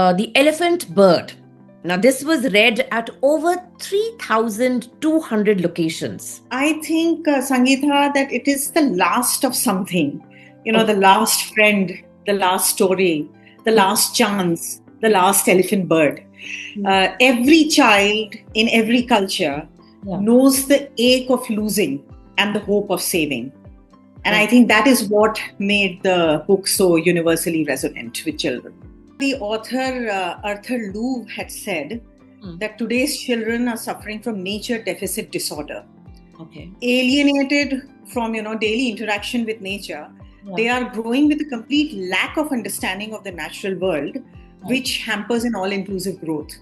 The Elephant Bird. Now, this was read at over 3,200 locations. I think, Sangeeta, that it is the last of something. The last friend, the last story, the last chance, the last elephant bird. Every child in every culture knows the ache of losing and the hope of saving. And I think that is what made the book so universally resonant with children. The author, Arthur Louvre, had said that today's children are suffering from nature deficit disorder. Alienated from, daily interaction with nature, they are growing with a complete lack of understanding of the natural world, which hampers an all-inclusive growth.